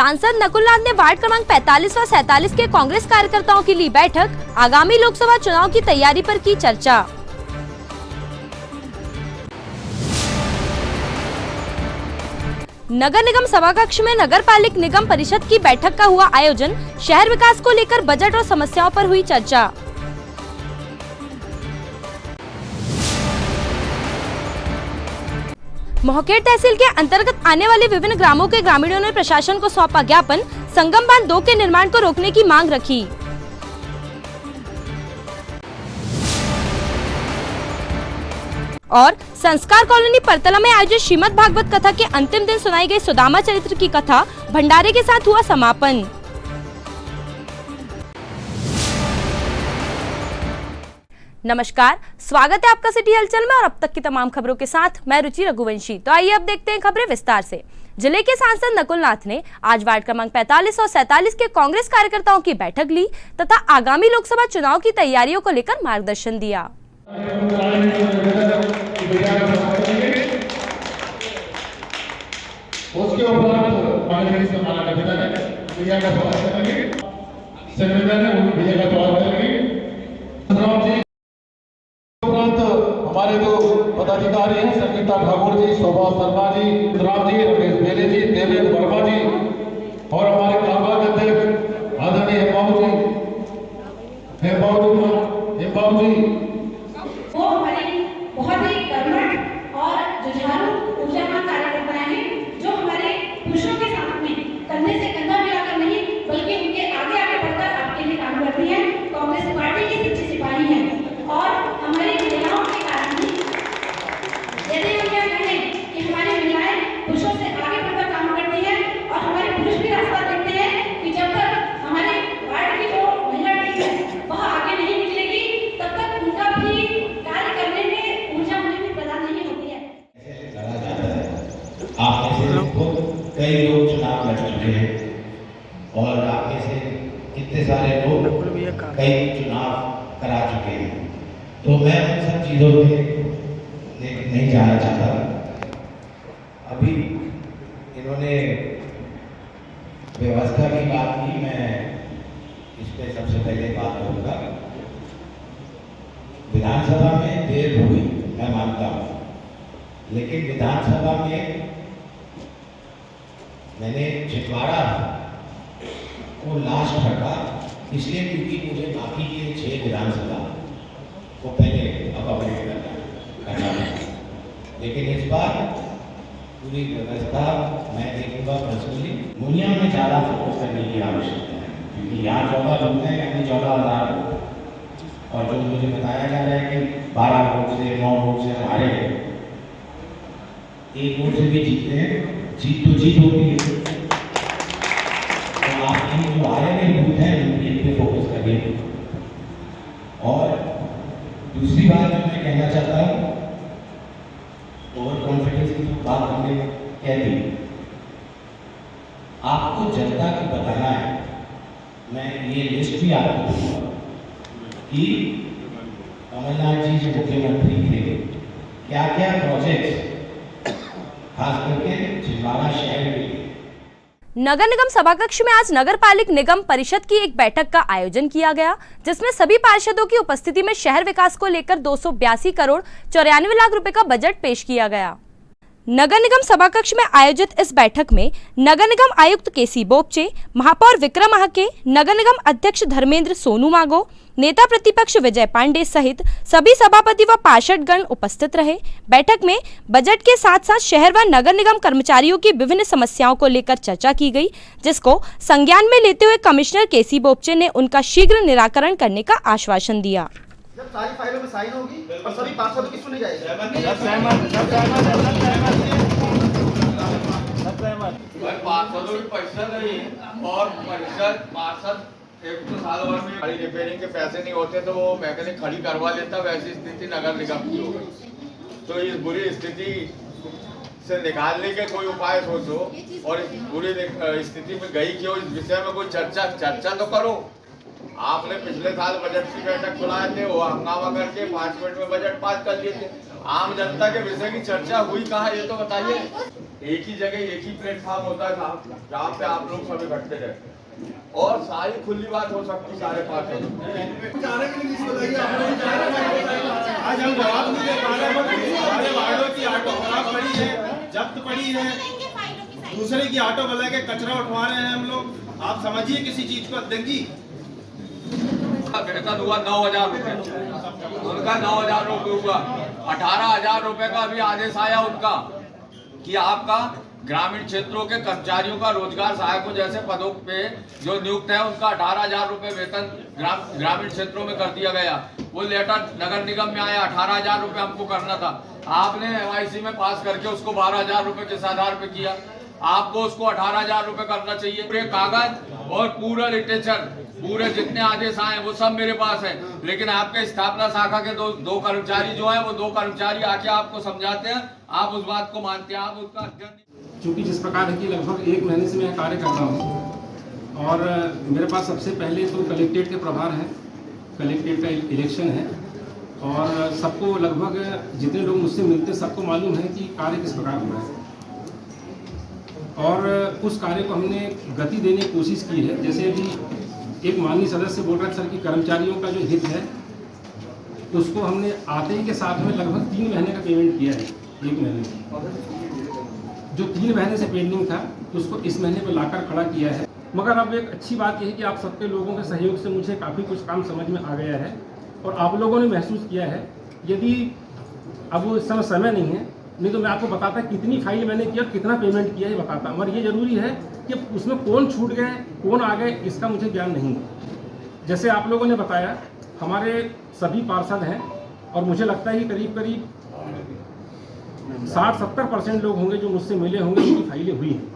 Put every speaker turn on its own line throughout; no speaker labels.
सांसद नकुल नाथ ने वार्ड क्रमांक 45 व 47 के कांग्रेस कार्यकर्ताओं की ली बैठक। आगामी लोकसभा चुनाव की तैयारी पर की चर्चा। नगर निगम सभाकक्ष में नगर पालिक निगम परिषद की बैठक का हुआ आयोजन। शहर विकास को लेकर बजट और समस्याओं पर हुई चर्चा। मोहखेड़ तहसील के अंतर्गत आने वाले विभिन्न ग्रामों के ग्रामीणों ने प्रशासन को सौंपा ज्ञापन। संगम बांध 2 के निर्माण को रोकने की मांग रखी। और संस्कार कॉलोनी परतला में आयोजित श्रीमद् भागवत कथा के अंतिम दिन सुनाई गई सुदामा चरित्र की कथा। भंडारे के साथ हुआ समापन। नमस्कार, स्वागत है आपका सिटी हलचल में और अब तक की तमाम खबरों के साथ मैं रुचि रघुवंशी। तो आइए अब देखते हैं खबरें विस्तार से। जिले के सांसद नकुल नाथ ने आज वार्ड क्रमांक 45 और 47 के कांग्रेस कार्यकर्ताओं की बैठक ली तथा आगामी लोकसभा चुनाव की तैयारियों को लेकर मार्गदर्शन दिया।
उसके उपरांत हमारे जो पदाधिकारी हैं संगीता ठाकुर जी, शोभा शर्मा जी, राम जी, रमेश बेले जी, देवेंद्र वर्मा जी और हमारे कार्यवाहक अध्यक्ष आदरणीय हेमबाबू जी
वो हमारे बहुत ही कर्मठ और जुझारू ऊर्जावान कार्यकर्ता हैं जो हमारे पुरुषों के साथ में कंधे से कंधा मिलाकर नहीं बल्कि उनके आगे आगे बढ़कर आपके लिए काम करती हैं। कांग्रेस पार्टी की सच्ची सिपाही हैं और हमारी महिलाओं के कारण ही यदि हम यह कहें कि हमारी महिलाएं पुरुषों से आगे बढ़कर काम करती हैं और हमारे पुरुष भी रास्ता देखते हैं कि जब तक हमारे वार्ड की जो महिला टीम है वह आगे नहीं निकलेगी तब तक उनका भी कार्य करने में ऊर्जा उन्हें भी प्रदान नहीं होती है।
आप में से कई लोग चुनाव लड़ चुके हैं और आप में से कितने सारे लोग कई चुनाव करा चुके हैं, तो मैं उन सब चीज़ों पे नहीं जाना चाहता। अभी इन्होंने व्यवस्था की बात की, मैं इस पे सबसे पहले बात करूँगा। विधानसभा में देर हुई, मैं मानता हूँ, लेकिन विधानसभा में मैंने छिटवाड़ा को लास्ट रखा इसलिए क्योंकि मुझे बाकी के 6 विधानसभा को पहले अकोमोडेट करना था। लेकिन इस बार पूरी व्यवस्था मैं देखूंगा पर्सनली। मुनिया में ज़्यादा फोकस करने की आवश्यकता है क्योंकि यहाँ 14 लोग हैं, यानी 14,000 और जो मुझे बताया जा रहा है कि 12 वोट से 9 वोट से हमारे 1 वोट से भी जीतते हैं, जीत तो जीत होती है। तो आप इन जो आए हुए बूथ हैं इन पे फोकस करिए। और दूसरी बात जो मैं कहना चाहता हूँ, ओवर कॉन्फिडेंस की बात हमने कह दी, आपको जनता को बताना है। मैं ये लिस्ट भी आपको दूंगा कि कमलनाथ जी जो मुख्यमंत्री थे क्या क्या प्रोजेक्ट्स खास करके छिंदवाड़ा शहर के लिए।
नगर निगम सभाकक्ष में आज नगर पालिक निगम परिषद की एक बैठक का आयोजन किया गया, जिसमें सभी पार्षदों की उपस्थिति में शहर विकास को लेकर 282 करोड़ 94 लाख रुपए का बजट पेश किया गया। नगर निगम सभाकक्ष में आयोजित इस बैठक में नगर निगम आयुक्त केसी बोपचे, महापौर विक्रम आहके, नगर निगम अध्यक्ष धर्मेंद्र सोनू मागो, नेता प्रतिपक्ष विजय पांडे सहित सभी सभापति व पार्षदगण उपस्थित रहे। बैठक में बजट के साथ साथ शहर व नगर निगम कर्मचारियों की विभिन्न समस्याओं को लेकर चर्चा की गई, जिसको संज्ञान में लेते हुए कमिश्नर केसी बोपचे ने उनका शीघ्र निराकरण करने का आश्वासन दिया।
जब सारी फाइलों में साइन होगी और सभी पार्षदों की सुनी जाएगी।
पार्षदों की पैसा नहीं और परिषद पार्षद एक तो साल भर में गाड़ी रिपेयरिंग के पैसे नहीं होते तो वो मैकेनिक खड़ी करवा लेता, वैसी स्थिति नगर निगम की हो गई। तो इस बुरी स्थिति से निकालने के कोई उपाय सोचो और इस बुरी स्थिति में गई क्यों, इस विषय में कोई चर्चा तो करो। आपने पिछले साल बजट की बैठक बुलाए थे, वो हंगामा करके 5 मिनट में बजट पास कर लिए थे। आम जनता के विषय की चर्चा हुई कहाँ, ये तो बताइए। एक ही जगह एक ही प्लेटफॉर्म होता है जहाँ पे आप लोग सब इकट्ठे रहते हैं और सारी खुली बात हो सकती सारे पार्षदों
आज हम जवाब नहीं दे पा रहे हमारे वार्डों की ऑटो खराब पड़ी है, जब्त पड़ी है, दूसरे की ऑटो बुला के कचरा उठवा रहे हैं हम लोग। आप समझिए किसी चीज को अध्यक्ष जी।
वेतन हुआ 9,000 रुपए, उनका 9,000 रुपए हुआ। 18,000 रुपए का अभी आदेश आया उनका कि आपका ग्रामीण क्षेत्रों के कर्मचारियों का रोजगार सहायकों जैसे पदों पे जो नियुक्त है उनका 18,000 रुपए वेतन ग्रामीण क्षेत्रों में कर दिया गया। वो लेटर नगर निगम में आया, 18,000 रुपए हमको करना था। आपने MIC में पास करके उसको 12,000 रुपए किस आधार पे किया? आपको उसको 18,000 रुपए करना चाहिए। पूरे कागज और पूरा लिटरेचर, पूरे जितने आदेश आए वो सब मेरे पास है, लेकिन आपके स्थापना शाखा के दो कर्मचारी जो है वो 2 कर्मचारी आके आपको समझाते हैं, आप उस बात को मानते हैं, आप उसका अध्ययन।
चूँकि जिस प्रकार है कि लगभग 1 महीने से मैं कार्य कर रहा हूँ और मेरे पास सबसे पहले तो कलेक्ट्रेट के प्रभार हैं, कलेक्ट्रेट का इलेक्शन है और सबको लगभग जितने लोग मुझसे मिलते सबको मालूम है कि कार्य किस प्रकार हुआ है और उस कार्य को हमने गति देने की कोशिश की है। जैसे अभी एक माननीय सदस्य बोल रहे सर कि कर्मचारियों का जो हित है उसको हमने आते ही के साथ में लगभग 3 महीने का पेमेंट किया है। 1 महीने जो 3 महीने से पेंडिंग था उसको इस महीने पे लाकर खड़ा किया है। मगर अब एक अच्छी बात यह है कि आप सबके लोगों के सहयोग से मुझे काफ़ी कुछ काम समझ में आ गया है और आप लोगों ने महसूस किया है। यदि अब वो इस समय नहीं है, नहीं तो मैं आपको बताता कितनी फाइल मैंने किया, कितना पेमेंट किया ये बताता। मगर ये जरूरी है कि उसमें कौन छूट गए, कौन आ गए, इसका मुझे ज्ञान नहीं है। जैसे आप लोगों ने बताया हमारे सभी पार्षद हैं और मुझे लगता है कि करीब 60-70% लोग होंगे जो मुझसे मिले होंगे, उनकी फाइलें हुई हैं।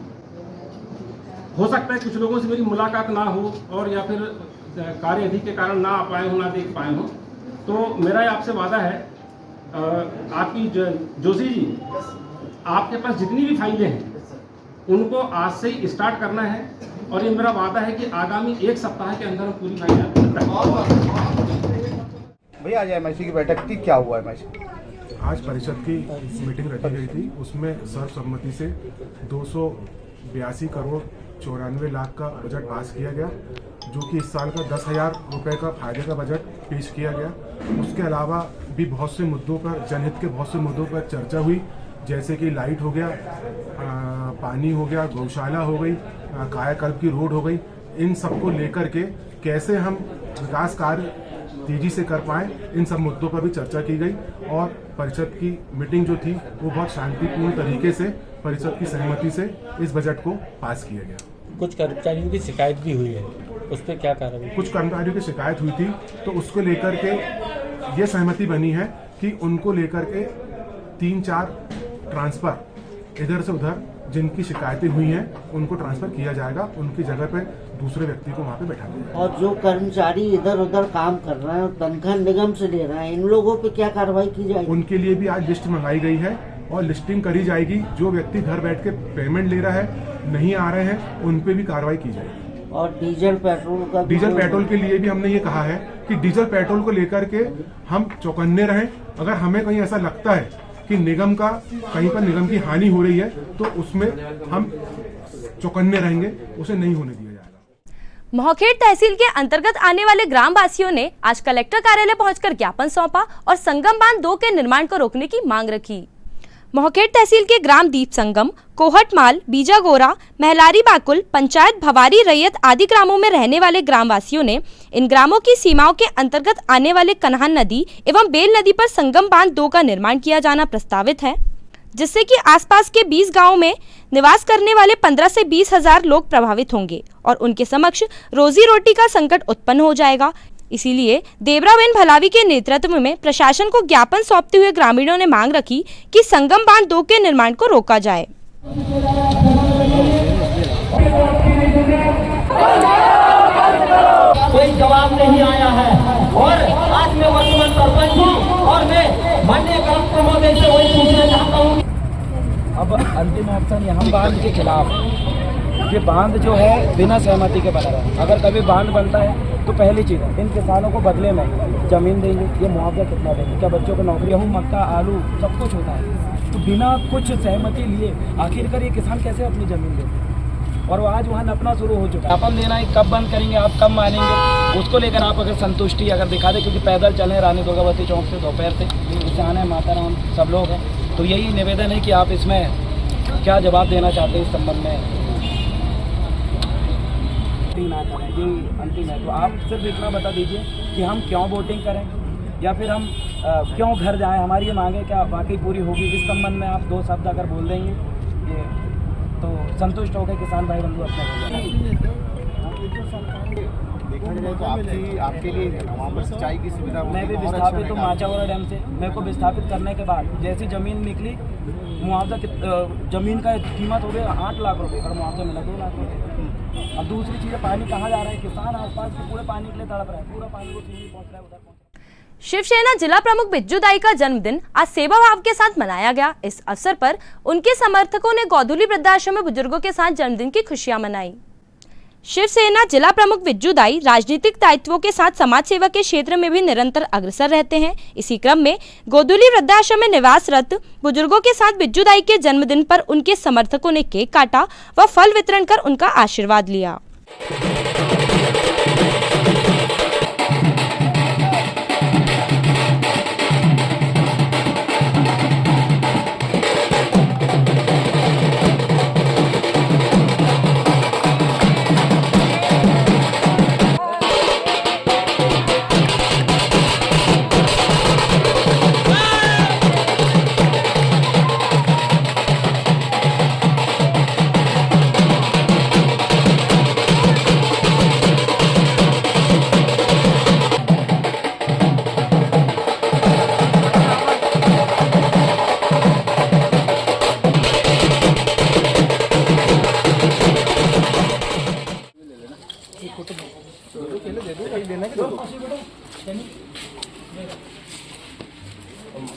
हो सकता है कुछ लोगों से मेरी मुलाकात ना हो और या फिर कार्य अधिक के कारण ना आ पाए हो, ना देख पाए हो। तो मेरा आपसे वादा है आपकी जोशी जी, आपके पास जितनी भी फाइलें हैं उनको आज से ही स्टार्ट करना है और ये मेरा वादा है कि आगामी 1 सप्ताह के अंदर हम पूरी फाइलें।
भैया आज MIC की बैठक थी, क्या हुआ MIC?
आज परिषद की मीटिंग रखी गई थी, उसमें सर्वसम्मति से 282 करोड़ 94 लाख का बजट पास किया गया, जो कि इस साल का 10,000 रुपये का फायदे का बजट पेश किया गया। उसके अलावा भी बहुत से मुद्दों पर, जनहित के बहुत से मुद्दों पर चर्चा हुई, जैसे कि लाइट हो गया, पानी हो गया, गौशाला हो गई, कायाकल्प की रोड हो गई। इन सबको लेकर के कैसे हम विकास कार्य तेजी से कर पाएं, इन सब मुद्दों पर भी चर्चा की गई और परिषद की मीटिंग जो थी वो बहुत शांतिपूर्ण तरीके से परिषद की सहमति से इस बजट को पास किया गया।
कुछ कर्मचारियों की शिकायत भी हुई है, उस पर क्या कार्रवाई?
कुछ कर्मचारियों की शिकायत हुई थी तो उसको लेकर के ये सहमति बनी है कि उनको लेकर के 3-4 ट्रांसफ़र इधर से उधर जिनकी शिकायतें हुई हैं उनको ट्रांसफ़र किया जाएगा, उनकी जगह पे दूसरे व्यक्ति को वहाँ पे बैठा दिया।
और जो कर्मचारी इधर उधर काम कर रहे हैं और तनख्वाह निगम से ले रहे हैं, इन लोगों पे क्या कार्रवाई की जाएगी?
उनके लिए भी आज लिस्ट मंगाई गई है और लिस्टिंग करी जाएगी। जो व्यक्ति घर बैठ के पेमेंट ले रहा है, नहीं आ रहे हैं, उन पे भी कार्रवाई की जाएगी।
और डीजल पेट्रोल
के लिए भी हमने ये कहा है कि डीजल पेट्रोल को लेकर के हम चौकन्ने रहें। अगर हमें कहीं ऐसा लगता है कि निगम का कहीं पर निगम की हानि हो रही है तो उसमें हम चौकन्ने रहेंगे, उसे नहीं होने दिया जाएगा।
मोहखेड़ तहसील के अंतर्गत आने वाले ग्राम वासियों ने आज कलेक्टर कार्यालय पहुंचकर ज्ञापन सौंपा और संगम बांध 2 के निर्माण को रोकने की मांग रखी। मोहखेड़ तहसील के ग्राम दीप संगम, कोहटमाल, बीजागोरा, महलारी बाकुल, पंचायत भवारी, रैयत आदि ग्रामों में रहने वाले ग्रामवासियों ने इन ग्रामों की सीमाओं के अंतर्गत आने वाले कन्हान नदी एवं बेल नदी पर संगम बांध 2 का निर्माण किया जाना प्रस्तावित है, जिससे कि आसपास के 20 गांवों में निवास करने वाले 15 से 20 हजार लोग प्रभावित होंगे और उनके समक्ष रोजी रोटी का संकट उत्पन्न हो जाएगा। इसीलिए देवराबेन भलावी के नेतृत्व में प्रशासन को ज्ञापन सौंपते हुए ग्रामीणों ने मांग रखी कि संगम बांध 2 के निर्माण को रोका जाए।
कोई जवाब नहीं आया है और आज मैं वर्तमान सरपंच हूँ और मैं माननीय कलेक्टर महोदय से वही पूछना चाहता हूँ।
अब अंतिम ऑप्शन यहाँ बांध के खिलाफ, ये बांध जो है बिना सहमति के बना रहा है। अगर कभी बांध बनता है तो पहली चीज़ इन किसानों को बदले में ज़मीन देंगे, ये मुआवजा कितना देंगे, क्या बच्चों को नौकरी, गेहूँ, मक्का, आलू सब कुछ होता है, तो बिना कुछ सहमति लिए आखिरकार ये किसान कैसे अपनी ज़मीन देते हैं? और वो आज वहाँ नपना शुरू हो चुका है। अपन देना है कब बंद करेंगे, आप कब मानेंगे, उसको लेकर आप अगर संतुष्टि अगर दिखा दें, क्योंकि पैदल चले रानी दुर्गावती चौक से दोपहर से किसान है, माता राम सब लोग हैं, तो यही निवेदन है कि आप इसमें क्या जवाब देना चाहते हैं इस संबंध में? ना करें, यही अंतिम है। तो आप सिर्फ इतना बता दीजिए कि हम क्यों वोटिंग करें या फिर हम क्यों घर जाएं, हमारी ये मांगे क्या वाकई पूरी होगी? इस संबंध में आप दो शब्द अगर बोल देंगे ये तो संतुष्ट हो गए किसान भाई बंधु अपने
तो आपके लिए वहाँ पर सिंचाई की सुविधा
मैं भी विस्थापित हूँ माचावरा डैम से। मेरे को विस्थापित करने के बाद जैसी ज़मीन निकली, मुआवजा ज़मीन का कीमत हो गया 8 लाख रुपए और मुआवजा मिला 2 लाख रुपए। अब दूसरी चीज़, पानी कहाँ जा रहा है? किसान आसपास के पूरे पानी के लिए तड़प रहा है, पूरा पानी को नहीं पहुँच रहा है उधर।
शिवसेना जिला प्रमुख बिज्जू दाई का जन्मदिन आज सेवा भाव के साथ मनाया गया। इस अवसर पर उनके समर्थकों ने गोधुली वृद्धाश्रम में बुजुर्गों के साथ जन्मदिन की खुशियां मनाई। शिवसेना जिला प्रमुख बिज्जू दाई राजनीतिक दायित्वों के साथ समाज सेवा के क्षेत्र में भी निरंतर अग्रसर रहते हैं। इसी क्रम में गोधुली वृद्धाश्रम में निवासरत बुजुर्गों के साथ बिज्जू दाई के जन्मदिन पर उनके समर्थकों ने केक काटा व फल वितरण कर उनका आशीर्वाद लिया।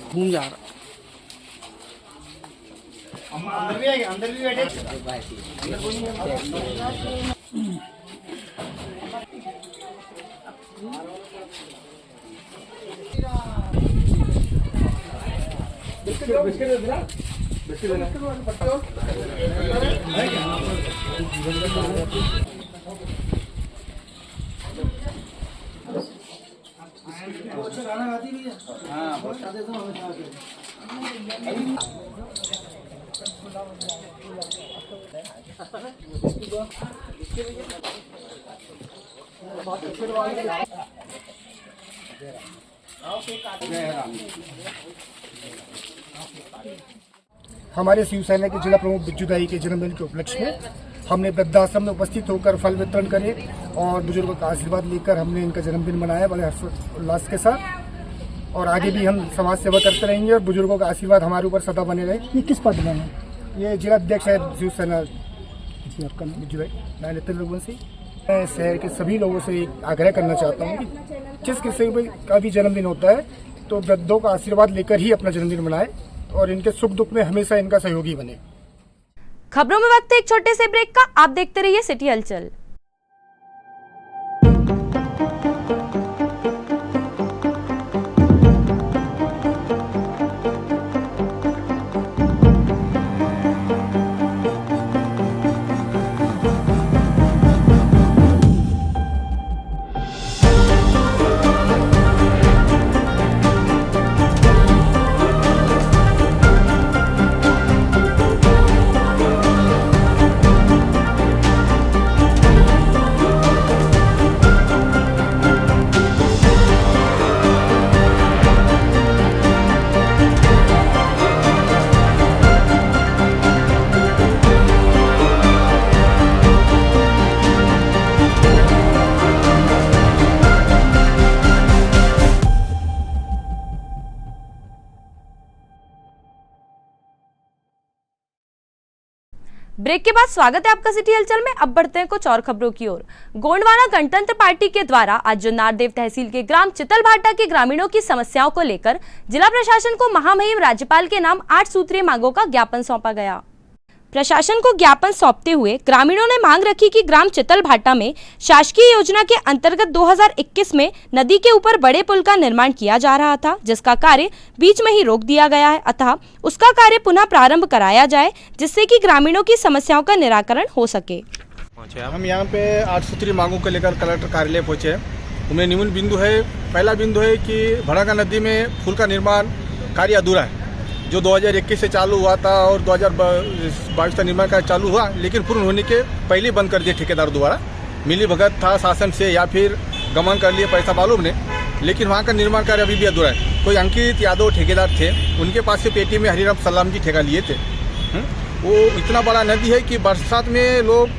घूम जा रहा अंदर भी आएगा, अंदर भी बैठे
हमारे शिवसेना के जिला प्रमुख बिज्जू दाई के जन्मदिन के उपलक्ष्य में हमने वृद्धाश्रम में उपस्थित होकर फल वितरण करे और बुजुर्गों का आशीर्वाद लेकर हमने इनका जन्मदिन मनाया बड़े हर्षोल्लास के साथ। और आगे भी हम समाज सेवा करते रहेंगे और बुजुर्गों का आशीर्वाद हमारे ऊपर सदा बने रहे।
ये किस पद में है?
ये जिला अध्यक्ष है शिवसेना आपका बिज्जू दाई नितिन रघुवंशी। मैं शहर के सभी लोगों से एक आग्रह करना चाहता हूँ कि जिस किसी का भी जन्मदिन होता है तो वृद्धों का आशीर्वाद लेकर ही अपना जन्मदिन मनाए और इनके सुख दुख में हमेशा इनका सहयोगी बने।
खबरों में वक्त है एक छोटे से ब्रेक का। आप देखते रहिए सिटी हलचल। ब्रेक के बाद स्वागत है आपका सिटी हलचल में। अब बढ़ते हैं कुछ और खबरों की ओर। गोंडवाना गणतंत्र पार्टी के द्वारा आज जोनारदेव तहसील के ग्राम चितलभाटा के ग्रामीणों की समस्याओं को लेकर जिला प्रशासन को महामहिम राज्यपाल के नाम 8 सूत्रीय मांगों का ज्ञापन सौंपा गया। प्रशासन को ज्ञापन सौंपते हुए ग्रामीणों ने मांग रखी कि ग्राम चितल भाटा में शासकीय योजना के अंतर्गत 2021 में नदी के ऊपर बड़े पुल का निर्माण किया जा रहा था, जिसका कार्य बीच में ही रोक दिया गया है, अतः उसका कार्य पुनः प्रारंभ कराया जाए, जिससे कि ग्रामीणों की समस्याओं का निराकरण हो सके।
हम यहाँ पे 8 सूत्री मांगों को लेकर कलेक्टर कार्यालय पहुँचे। उनमें निम्न बिंदु है, पहला बिंदु है कि भड़ाका नदी में पुल का निर्माण कार्य अधूरा है, जो 2021 से चालू हुआ था और 2022 का निर्माण कार्य चालू हुआ, लेकिन पूर्ण होने के पहले बंद कर दिए ठेकेदार द्वारा। मिली भगत था शासन से या फिर गमन कर लिए, पैसा मालूम नहीं, लेकिन वहाँ का निर्माण कार्य अभी भी अधूरा है। कोई अंकित यादव ठेकेदार थे, उनके पास से पेटी में हरिराम सलाम जी ठेका लिए थे। वो इतना बड़ा नदी है कि बरसात में लोग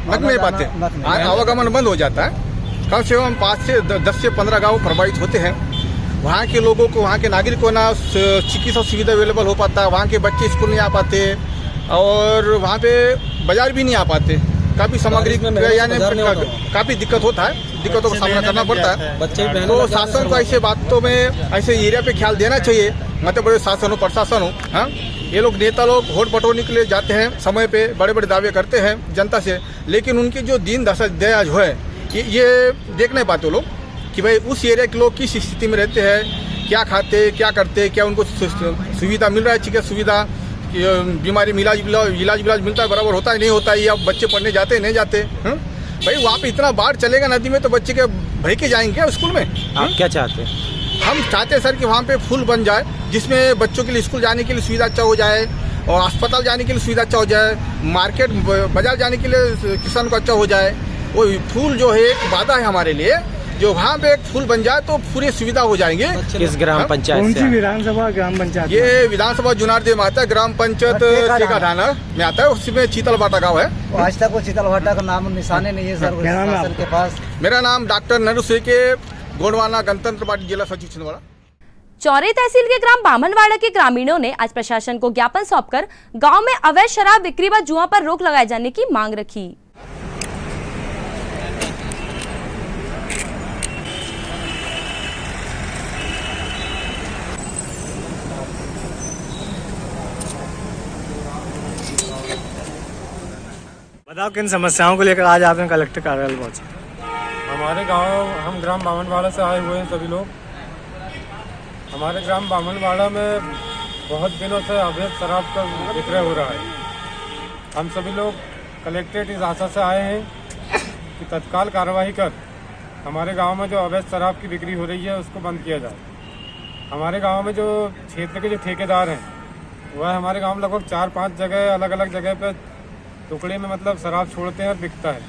लग नहीं पाते, आवागमन बंद हो जाता है। कम से कम 5 से 10 से 15 गाँव प्रभावित होते हैं। वहाँ के लोगों को, वहाँ के नागरिक को ना चिकित्सा सुविधा अवेलेबल हो पाता, वहाँ के बच्चे स्कूल नहीं आ पाते और वहाँ पे बाजार भी नहीं आ पाते। काफ़ी सामग्री यानी काफ़ी दिक्कत होता है, दिक्कतों का सामना करना पड़ता है। तो शासन को ऐसे बातों में, ऐसे एरिया पे ख्याल देना चाहिए, मतलब बड़े शासन हो, प्रशासन हो। हाँ, ये लोग नेता लोग वोट बटोरने के लिए जाते हैं, समय पे बड़े बड़े दावे करते हैं जनता से, लेकिन उनकी जो दीन दया जो है ये देख नहीं पाते लोग कि भाई उस एरिया के लोग किस स्थिति में रहते हैं, क्या खाते, क्या करते, क्या उनको सुविधा मिल रहा है, चिकित्सा सुविधा, बीमारी में इलाज मिलता है, बराबर होता है नहीं होता है, या बच्चे पढ़ने जाते हैं नहीं जाते। भाई वहाँ पे इतना बाढ़ चलेगा नदी में तो बच्चे के भय के जाएंगे स्कूल में।
आप क्या चाहते हैं?
हम चाहते हैं सर कि वहाँ पे पुल बन जाए, जिसमें बच्चों के लिए स्कूल जाने के लिए सुविधा अच्छा हो जाए और अस्पताल जाने के लिए सुविधा अच्छा हो जाए, मार्केट बाजार जाने के लिए किसान को अच्छा हो जाए। वो पुल जो है एक वादा है हमारे लिए, जो वहाँ पे एक पुल बन जाए तो पूरी सुविधा हो जाएंगे।
किस ग्राम पंचायत?
कौन सी विधानसभा ग्राम पंचायत?
ये विधानसभा जुनारदेव में आता है, ग्राम पंचायत टेकाठाना में आता है, उसमें चीतल भाटा गाँव है।
आज तक वो चीतल भाटा का नाम निशाने नहीं है सर शासन के पास।
मेरा नाम डॉक्टर नरू के, गोंडवाना, गणतंत्र पार्टी जिला सचिव छिंदवाड़ा।
चौरे तहसील के ग्राम बामनवाड़ा के ग्रामीणों ने आज प्रशासन को ज्ञापन सौंपकर गांव में अवैध शराब बिक्री व जुआ पर रोक लगाए जाने की मांग रखी।
बताओ किन समस्याओं को लेकर आज आपने कलेक्टर कार्यालय पहुंचे?
हमारे गांव, हम ग्राम बामनवाड़ा से आए हुए हैं सभी लोग। हमारे ग्राम बामनवाड़ा में बहुत दिनों से अवैध शराब का विक्रय हो रहा है। हम सभी लोग कलेक्ट्रेट इस आशा से आए हैं कि तत्काल कार्रवाई कर हमारे गांव में जो अवैध शराब की बिक्री हो रही है उसको बंद किया जाए। हमारे गांव में जो क्षेत्र के जो ठेकेदार हैं वह हमारे गांव में लगभग 4-5 जगह अलग अलग जगह पर टुकड़े में मतलब शराब छोड़ते हैं और बिकता है।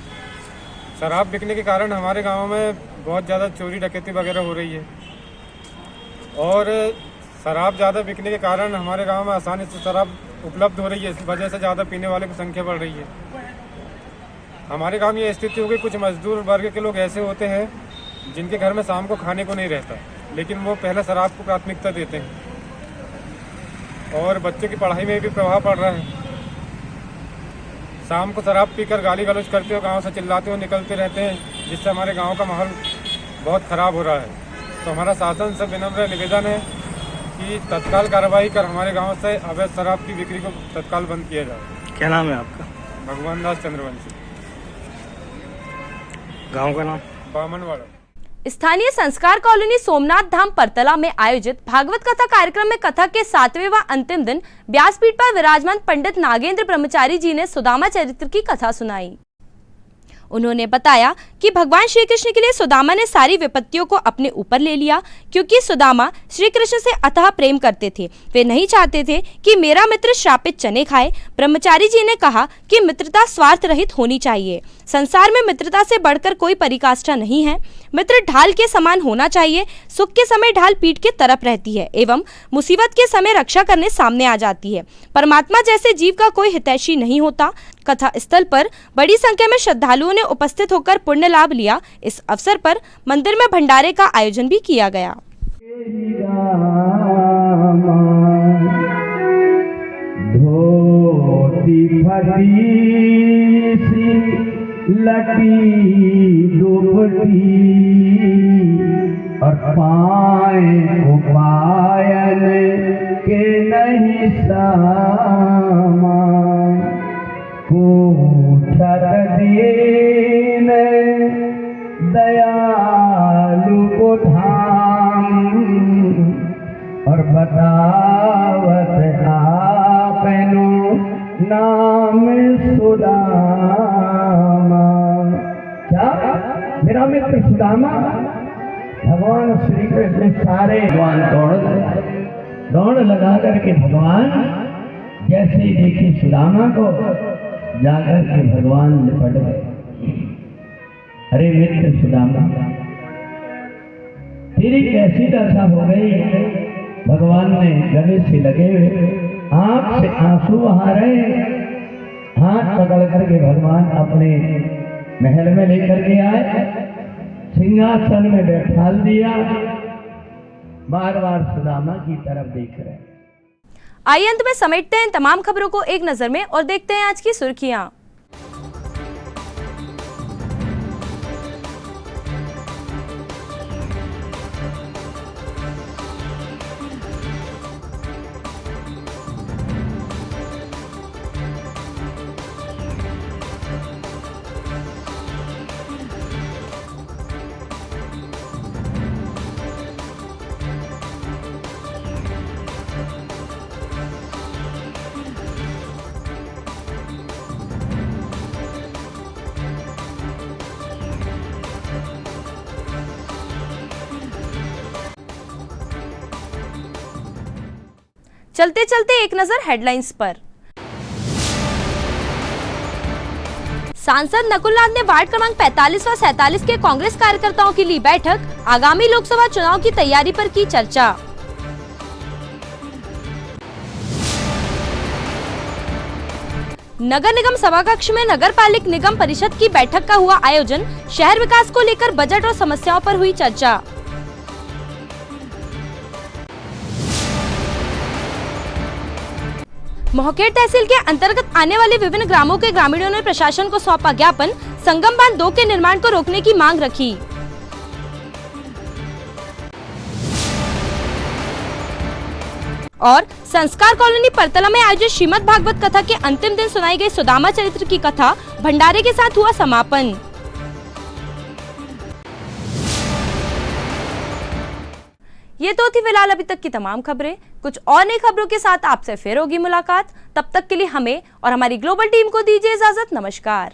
शराब बिकने के कारण हमारे गांव में बहुत ज़्यादा चोरी डकैती वगैरह हो रही है और शराब ज़्यादा बिकने के कारण हमारे गांव में आसानी से शराब उपलब्ध हो रही है, इस वजह से ज़्यादा पीने वाले की संख्या बढ़ रही है। हमारे गांव में ये स्थिति हो गई, कुछ मजदूर वर्ग के लोग ऐसे होते हैं जिनके घर में शाम को खाने को नहीं रहता, लेकिन वो पहले शराब को प्राथमिकता देते हैं और बच्चों की पढ़ाई में भी प्रभाव पड़ रहा है। शाम को शराब पीकर गाली गलौज करते हुए गांव से चिल्लाते हुए निकलते रहते हैं, जिससे हमारे गांव का माहौल बहुत ख़राब हो रहा है। तो हमारा शासन से विनम्र निवेदन है कि तत्काल कार्रवाई कर हमारे गांव से अवैध शराब की बिक्री को तत्काल बंद किया जाए।
क्या नाम है आपका?
भगवान दास चंद्रवंशी।
गांव का नाम?
बामनवाड़ा।
स्थानीय संस्कार कॉलोनी सोमनाथ धाम परतला में आयोजित भागवत कथा कार्यक्रम में कथा के 7वें व अंतिम दिन व्यासपीठ पर विराजमान पंडित नागेंद्र ब्रह्मचारी जी ने सुदामा चरित्र की कथा सुनाई। उन्होंने बताया कि भगवान श्री कृष्ण के लिए सुदामा ने सारी विपत्तियों को अपने ऊपर ले लिया, क्योंकि सुदामा श्री कृष्ण से अथाह प्रेम करते थे। वे नहीं चाहते थे कि मेरा मित्र श्रापित चने खाए। ब्रह्मचारी जी ने कहा कि मित्रता स्वार्थ रहित होनी चाहिए। संसार में मित्रता से बढ़कर कोई परिकाष्ठा नहीं है। मित्र ढाल के समान होना चाहिए। सुख के समय ढाल पीठ के तरफ रहती है एवं मुसीबत के समय रक्षा करने सामने आ जाती है। परमात्मा जैसे जीव का कोई हितैषी नहीं होता। कथा स्थल पर बड़ी संख्या में श्रद्धालुओं ने उपस्थित होकर पुण्य लाभ लिया। इस अवसर पर मंदिर में भंडारे का आयोजन भी किया गया।
लटी दुपटी और पाए उपायन के नहीं सामान दीन दयालु को धाम और बतावत आपनु नाम सुदामा। क्या मेरा मित्र सुदामा? भगवान श्री कृष्ण सारे भगवान दौड़ लगा करके भगवान जैसे ही देखी सुदामा को जाकर के भगवान लिपट गए। अरे मित्र सुदामा, तेरी कैसी दशा हो गई? भगवान ने गले से लगे हुए आंख से आंसू बहा रहे, हाथ पकड़ करके भगवान अपने महल में लेकर के आए, सिंहासन में बैठा दिया, बार बार सुदामा की तरफ देख रहे।
आइए अंत में समेटते हैं तमाम खबरों को एक नजर में और देखते हैं आज की सुर्खियां। चलते चलते एक नजर हेडलाइंस पर। सांसद नकुल नाथ ने वार्ड क्रमांक 45 व 47 के कांग्रेस कार्यकर्ताओं की ली बैठक, आगामी लोकसभा चुनाव की तैयारी पर की चर्चा। नगर निगम सभाकक्ष में नगर पालिक निगम परिषद की बैठक का हुआ आयोजन, शहर विकास को लेकर बजट और समस्याओं पर हुई चर्चा। मोहखेड़ तहसील के अंतर्गत आने वाले विभिन्न ग्रामों के ग्रामीणों ने प्रशासन को सौंपा ज्ञापन, संगम बांध 2 के निर्माण को रोकने की मांग रखी। और संस्कार कॉलोनी परतला में आयोजित श्रीमद् भागवत कथा के अंतिम दिन सुनाई गई सुदामा चरित्र की कथा, भंडारे के साथ हुआ समापन। ये तो थी फिलहाल अभी तक की तमाम खबरें। कुछ और नई खबरों के साथ आपसे फिर होगी मुलाकात। तब तक के लिए हमें और हमारी ग्लोबल टीम को दीजिए इजाजत। नमस्कार।